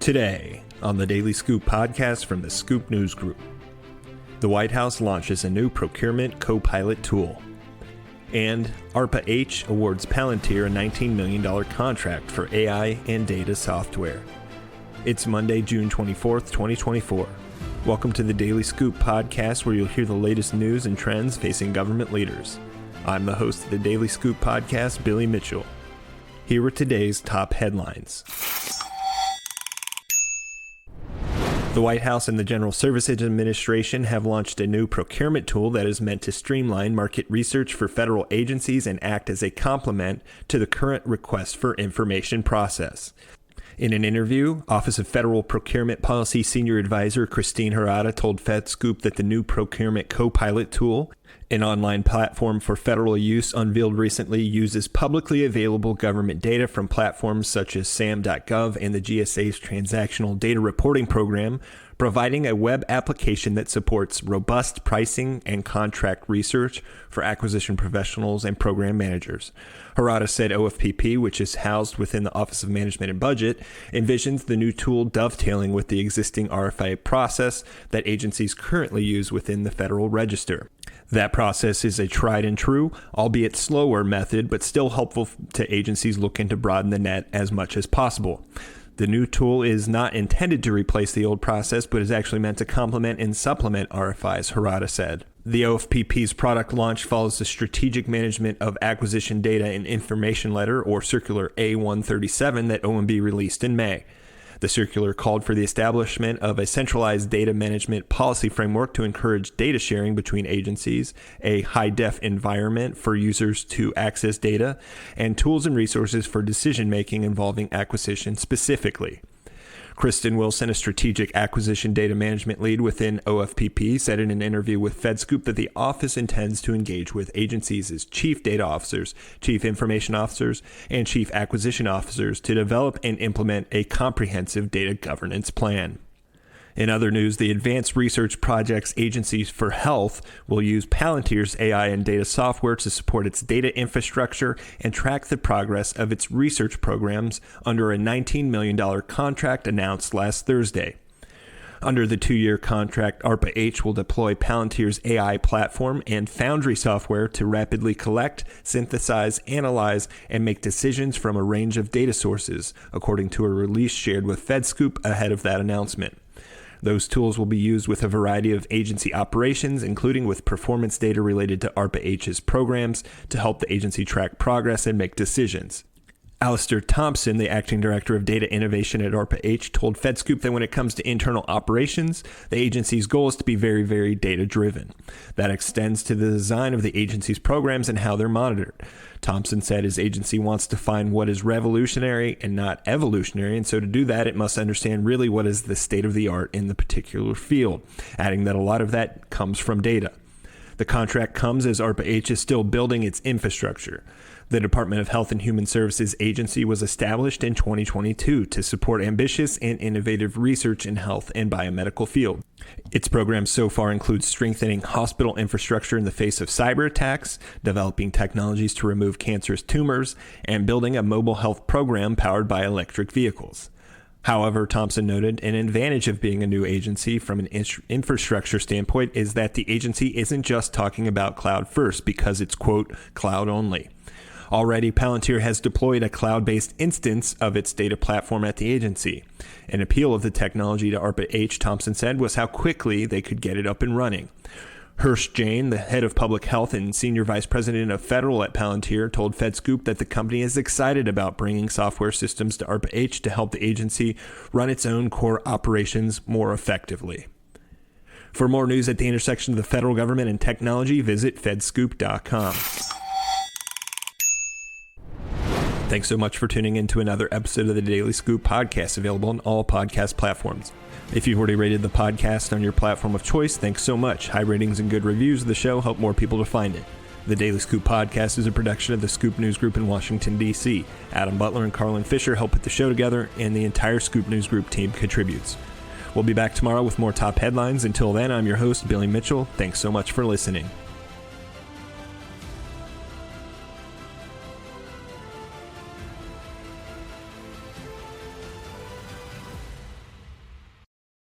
Today, on the Daily Scoop podcast from the Scoop News Group, the White House launches a new Procurement CoPilot tool, and ARPA-H awards Palantir a $19 million contract for AI and data software. It's Monday, June 24th, 2024. Welcome to the Daily Scoop podcast, where you'll hear the latest news and trends facing government leaders. I'm the host of the Daily Scoop podcast, Billy Mitchell. Here are today's top headlines. The White House and the General Services Administration have launched a new procurement tool that is meant to streamline market research for federal agencies and act as a complement to the current request for information process. In an interview, Office of Federal Procurement Policy Senior Advisor Christine Harada told FedScoop that the new Procurement CoPilot tool, an online platform for federal use unveiled recently, uses publicly available government data from platforms such as SAM.gov and the GSA's Transactional Data Reporting Program, providing a web application that supports robust pricing and contract research for acquisition professionals and program managers. Harada said OFPP, which is housed within the Office of Management and Budget, envisions the new tool dovetailing with the existing RFI process that agencies currently use within the Federal Register. That process is a tried and true, albeit slower method, but still helpful to agencies looking to broaden the net as much as possible. The new tool is not intended to replace the old process, but is actually meant to complement and supplement RFIs, Harada said. The OFPP's product launch follows the Strategic Management of Acquisition Data and Information Letter, or Circular A-137, that OMB released in May. The circular called for the establishment of a centralized data management policy framework to encourage data sharing between agencies, a high-def environment for users to access data, and tools and resources for decision-making involving acquisition specifically. Kristen Wilson, a strategic acquisition data management lead within OFPP, said in an interview with FedScoop that the office intends to engage with agencies as chief data officers, chief information officers, and chief acquisition officers to develop and implement a comprehensive data governance plan. In other news, the Advanced Research Projects Agency for Health will use Palantir's AI and data software to support its data infrastructure and track the progress of its research programs under a $19 million contract announced last Thursday. Under the 2-year contract, ARPA-H will deploy Palantir's AI platform and Foundry software to rapidly collect, synthesize, analyze, and make decisions from a range of data sources, according to a release shared with FedScoop ahead of that announcement. Those tools will be used with a variety of agency operations, including with performance data related to ARPA-H's programs, to help the agency track progress and make decisions. Alistair Thompson, the acting director of data innovation at ARPA-H, told FedScoop that when it comes to internal operations, the agency's goal is to be very, very data-driven. That extends to the design of the agency's programs and how they're monitored. Thompson said his agency wants to find what is revolutionary and not evolutionary, and so to do that, it must understand really what is the state of the art in the particular field, adding that a lot of that comes from data. The contract comes as ARPA-H is still building its infrastructure. The Department of Health and Human Services Agency was established in 2022 to support ambitious and innovative research in health and biomedical field. Its programs so far include strengthening hospital infrastructure in the face of cyber attacks, developing technologies to remove cancerous tumors, and building a mobile health program powered by electric vehicles. However, Thompson noted, an advantage of being a new agency from an infrastructure standpoint is that the agency isn't just talking about cloud first because it's, quote, cloud only. Already, Palantir has deployed a cloud-based instance of its data platform at the agency. An appeal of the technology to ARPA-H, Thompson said, was how quickly they could get it up and running. Hirsch Jane, the head of public health and senior vice president of federal at Palantir, told FedScoop that the company is excited about bringing software systems to ARPA-H to help the agency run its own core operations more effectively. For more news at the intersection of the federal government and technology, visit fedscoop.com. Thanks so much for tuning in to another episode of the Daily Scoop podcast, available on all podcast platforms. If you've already rated the podcast on your platform of choice, thanks so much. High ratings and good reviews of the show help more people to find it. The Daily Scoop podcast is a production of the Scoop News Group in Washington, D.C. Adam Butler and Carlin Fisher help put the show together, and the entire Scoop News Group team contributes. We'll be back tomorrow with more top headlines. Until then, I'm your host, Billy Mitchell. Thanks so much for listening.